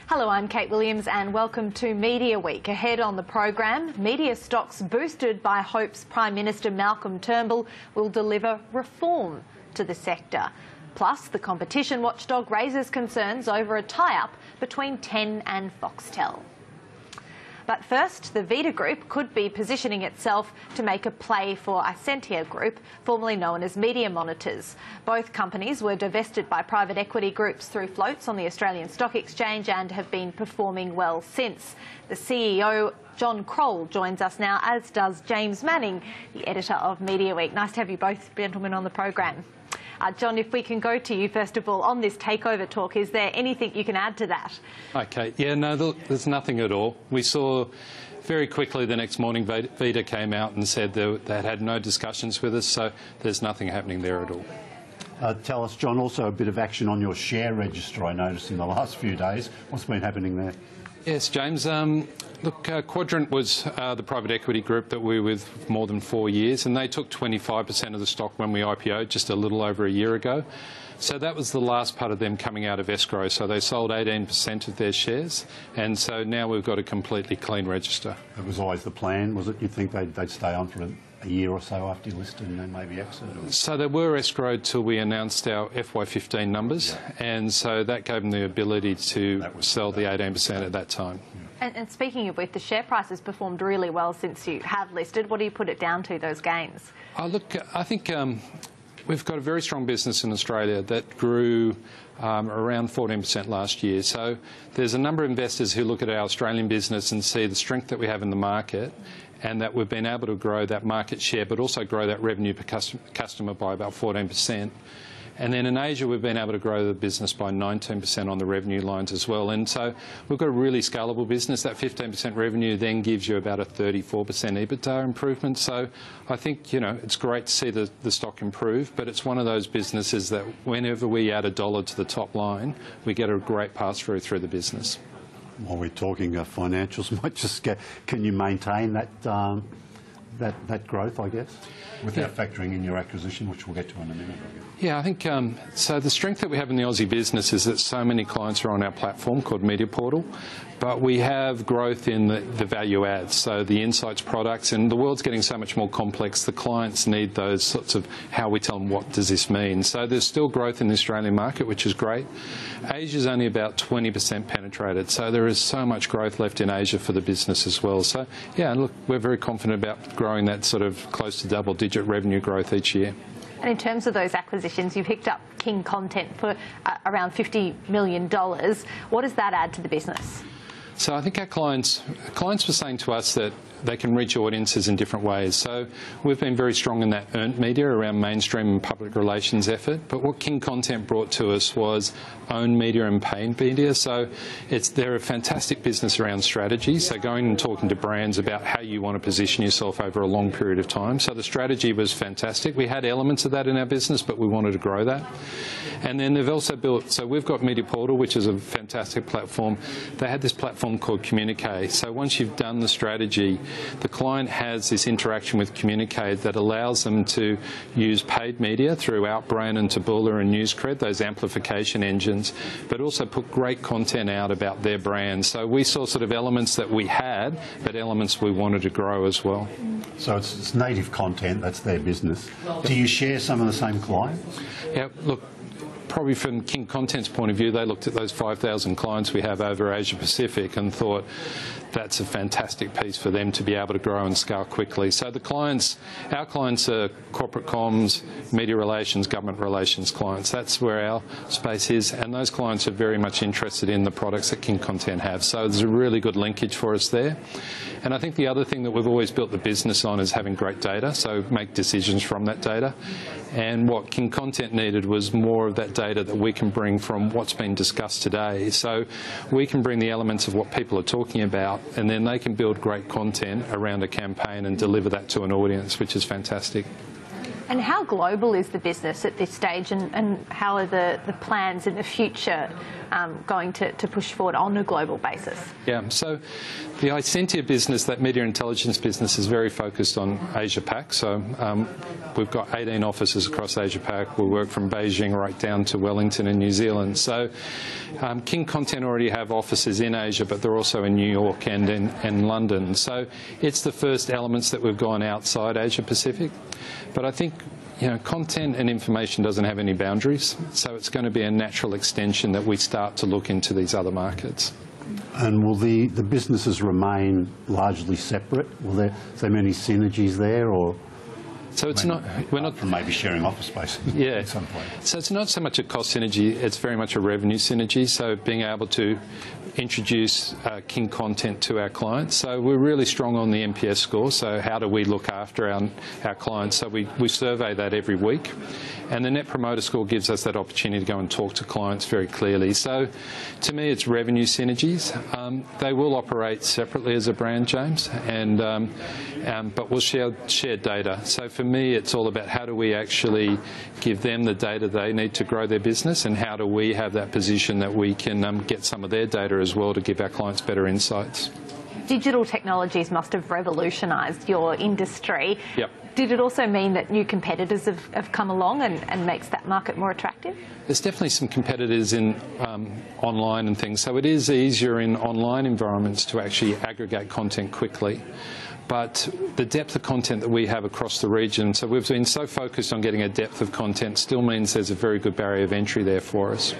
Hello, I'm Kate Williams and welcome to Media Week. Ahead on the program, media stocks boosted by hopes Prime Minister Malcolm Turnbull will deliver reform to the sector. Plus, the competition watchdog raises concerns over a tie-up between Ten and Foxtel. But first, the Vita Group could be positioning itself to make a play for Isentia Group, formerly known as Media Monitors. Both companies were divested by private equity groups through floats on the Australian Stock Exchange and have been performing well since. The CEO, John Kroll, joins us now, as does James Manning, the editor of Mediaweek. Nice to have you both gentlemen on the program. John, if we can go to you first of all on this takeover talk, is there anything you can add to that? Okay, yeah, no, there's nothing at all. We saw very quickly the next morning Vita came out and said they had no discussions with us, so there's nothing happening there at all. Tell us, John, also a bit of action on your share register, I noticed, in the last few days. What's been happening there? Yes, James. Look, Quadrant was the private equity group that we were with for more than 4 years, and they took 25% of the stock when we IPO'd just a little over a year ago. So that was the last part of them coming out of escrow. So they sold 18% of their shares, and so now we've got a completely clean register. That was always the plan, was it? You'd think they'd stay on for a year or so after you listed and then maybe exit? Or... So they were escrowed till we announced our FY15 numbers, and so that gave them the ability to sell the 18% at that time. And speaking of which, the share price has performed really well since you have listed. What do you put it down to, those gains? Look, I think we've got a very strong business in Australia that grew around 14% last year. So there's a number of investors who look at our Australian business and see the strength that we have in the market, and that we've been able to grow that market share but also grow that revenue per customer by about 14%. And then in Asia, we've been able to grow the business by 19% on the revenue lines as well. And so we've got a really scalable business. That 15% revenue then gives you about a 34% EBITDA improvement. So I think, you know, it's great to see the stock improve, but it's one of those businesses that whenever we add $1 to the top line, we get a great pass-through through the business. While we're talking financials, might just get, can you maintain that that growth, I guess, without factoring in your acquisition, which we'll get to in a minute? Yeah, I think so. The strength that we have in the Aussie business is that so many clients are on our platform called Media Portal, but we have growth in the value adds, so the insights products, and the world's getting so much more complex. The clients need those sorts of how we tell them what does this mean. So there's still growth in the Australian market, which is great. Asia's only about 20% penetrated, so there is so much growth left in Asia for the business as well. So yeah, look, we're very confident about growing that sort of close to double-digit revenue growth each year. And in terms of those acquisitions, you picked up King Content for around $50 million. What does that add to the business? So I think our clients were saying to us that they can reach audiences in different ways. So we've been very strong in that earned media around mainstream and public relations effort. But what King Content brought to us was owned media and paid media. So they're a fantastic business around strategy. So going and talking to brands about how you want to position yourself over a long period of time. So the strategy was fantastic. We had elements of that in our business, but we wanted to grow that. And then they've also built, so we've got Media Portal, which is a fantastic platform. They had this platform called Communique. So once you've done the strategy, the client has this interaction with Communique that allows them to use paid media through Outbrain and Taboola and NewsCred, those amplification engines, but also put great content out about their brand. So we saw sort of elements that we had, but elements we wanted to grow as well. So it's native content, that's their business. Do you share some of the same clients? Yeah, look, probably from King Content's point of view, they looked at those 5,000 clients we have over Asia Pacific and thought that's a fantastic piece for them to be able to grow and scale quickly. So the clients, our clients are corporate comms, media relations, government relations clients. That's where our space is, and those clients are very much interested in the products that King Content have. So there's a really good linkage for us there. And I think the other thing that we've always built the business on is having great data, so make decisions from that data. And what King Content needed was more of that data that we can bring from what's been discussed today. So we can bring the elements of what people are talking about, and then they can build great content around a campaign and deliver that to an audience, which is fantastic. And how global is the business at this stage, and how are the plans in the future going to push forward on a global basis? Yeah, so the Icentia business, that media intelligence business, is very focused on Asia-Pac. So we've got 18 offices across Asia-Pac. We work from Beijing right down to Wellington in New Zealand. So King Content already have offices in Asia, but they're also in New York and in London. So it's the first elements that we've gone outside Asia-Pacific. But I think, you know, content and information doesn't have any boundaries, so it's going to be a natural extension that we start to look into these other markets. And will the businesses remain largely separate? Will there many synergies there, or? So it's we're not maybe sharing office space. Yeah. At some point. So it's not so much a cost synergy; it's very much a revenue synergy. So being able to introduce King content to our clients. So we're really strong on the NPS score. So how do we look after our clients? So we survey that every week, and the Net Promoter Score gives us that opportunity to go and talk to clients very clearly. So to me, it's revenue synergies. They will operate separately as a brand, James, and but we'll share data. So for me, it's all about how do we actually give them the data they need to grow their business, and how do we have that position that we can get some of their data as well to give our clients better insights. Digital technologies must have revolutionised your industry. Yep. Did it also mean that new competitors have come along and makes that market more attractive? There's definitely some competitors in online and things, so it is easier in online environments to actually aggregate content quickly. But the depth of content that we have across the region, so we've been so focused on getting a depth of content, still means there's a very good barrier of entry there for us.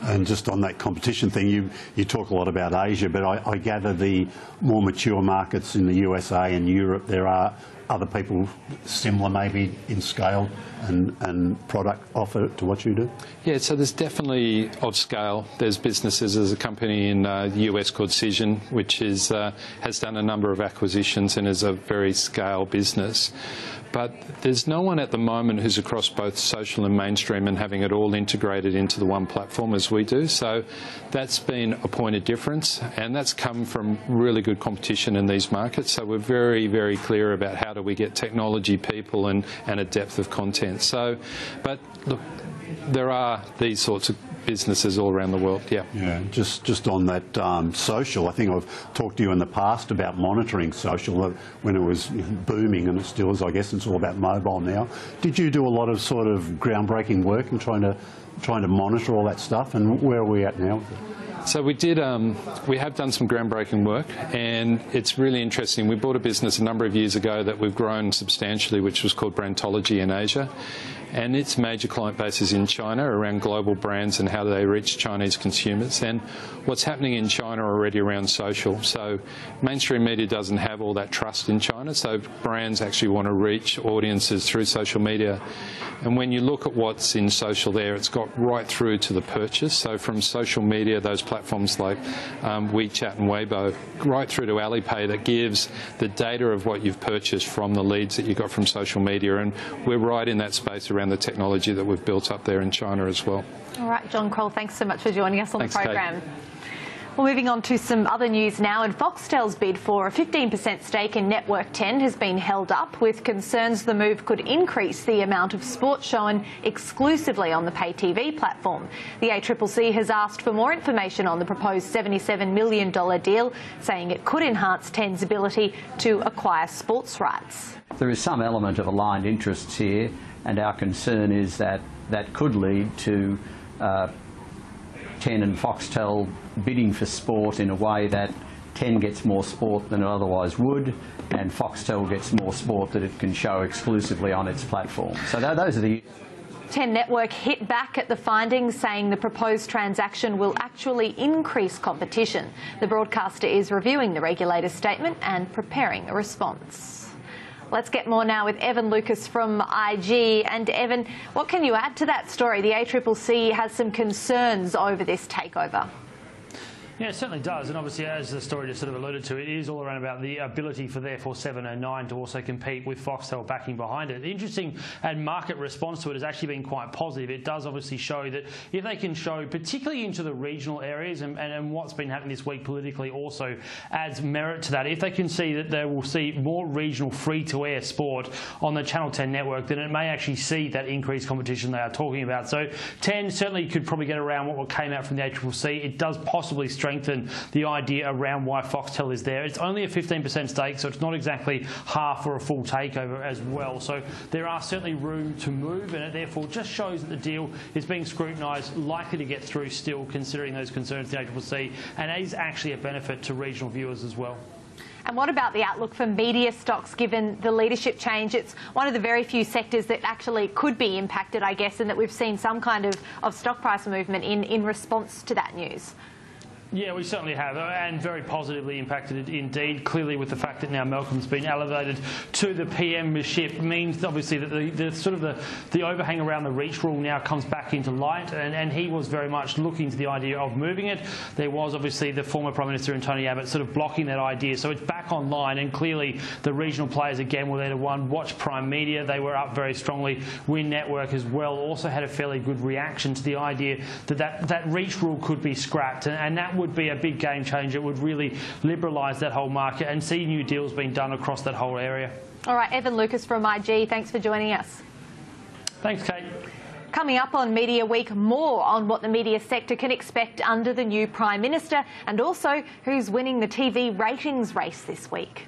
And just on that competition thing, you talk a lot about Asia, but I gather the more mature markets in the USA and Europe, there are other people similar maybe in scale and product offer to what you do? Yeah, so there's definitely of scale. There's businesses. There's a company in the US called Cision, which has done a number of acquisitions and is a very scale business. But there's no one at the moment who's across both social and mainstream and having it all integrated into the one platform as we do. So that's been a point of difference, and that's come from really good competition in these markets. So we're very, very clear about how do we get technology, people, and a depth of content. So, but look, there are these sorts of businesses all around the world. Yeah. Yeah. Just on that social, I think I've talked to you in the past about monitoring social when it was booming, and it still is. I guess it's all about mobile now. Did you do a lot of sort of groundbreaking work in trying to monitor all that stuff, and where are we at now? So we did. We have done some groundbreaking work, and it's really interesting. We bought a business a number of years ago that we've grown substantially, which was called Brandtology in Asia. And its major client base is in China around global brands and how they reach Chinese consumers. And what's happening in China already around social. So mainstream media doesn't have all that trust in China, so brands actually want to reach audiences through social media. And when you look at what's in social there, it's got right through to the purchase. So from social media, those platforms like WeChat and Weibo, right through to Alipay, that gives the data of what you've purchased from the leads that you got from social media. And we're right in that space around the technology that we've built up there in China as well. All right, John Kroll, thanks so much for joining us on Thanks, the program. Kate. Well, moving on to some other news now, and Foxtel's bid for a 15% stake in Network 10 has been held up, with concerns the move could increase the amount of sport shown exclusively on the pay TV platform. The ACCC has asked for more information on the proposed $77 million deal, saying it could enhance 10's ability to acquire sports rights. There is some element of aligned interests here, and our concern is that that could lead to 10 and Foxtel bidding for sport in a way that 10 gets more sport than it otherwise would, and Foxtel gets more sport that it can show exclusively on its platform. So those are the... 10 Network hit back at the findings, saying the proposed transaction will actually increase competition. The broadcaster is reviewing the regulator's statement and preparing a response. Let's get more now with Evan Lucas from IG. And Evan, what can you add to that story? The ACCC has some concerns over this takeover. Yeah, it certainly does, and obviously, as the story just sort of alluded to, it is all around about the ability for therefore 709 to also compete with Foxtel backing behind it. The interesting and market response to it has actually been quite positive. It does obviously show that if they can show, particularly into the regional areas, and what's been happening this week politically also adds merit to that. If they can see that they will see more regional free-to-air sport on the Channel 10 network, then it may actually see that increased competition they are talking about. So 10 certainly could probably get around what came out from the ACCC. It does possibly strengthen the idea around why Foxtel is there. It's only a 15% stake, so it's not exactly half or a full takeover as well. So there are certainly room to move, and it therefore just shows that the deal is being scrutinised, likely to get through still, considering those concerns of the ACCC, and is actually a benefit to regional viewers as well. And what about the outlook for media stocks given the leadership change? It's one of the very few sectors that actually could be impacted, I guess, and that we've seen some kind of stock price movement in response to that news. Yeah, we certainly have, and very positively impacted it indeed. Clearly, with the fact that now Malcolm's been elevated to the PM-ship, means obviously that the overhang around the reach rule now comes back into light, and he was very much looking to the idea of moving it. There was obviously the former Prime Minister and Tony Abbott sort of blocking that idea, so it's back online, and clearly the regional players again were there to watch Prime Media. They were up very strongly. Win Network as well also had a fairly good reaction to the idea that reach rule could be scrapped, and that would be a big game changer. It would really liberalise that whole market and see new deals being done across that whole area. All right, Evan Lucas from IG, thanks for joining us. Thanks, Kate. Coming up on Media Week, more on what the media sector can expect under the new Prime Minister, and also who's winning the TV ratings race this week.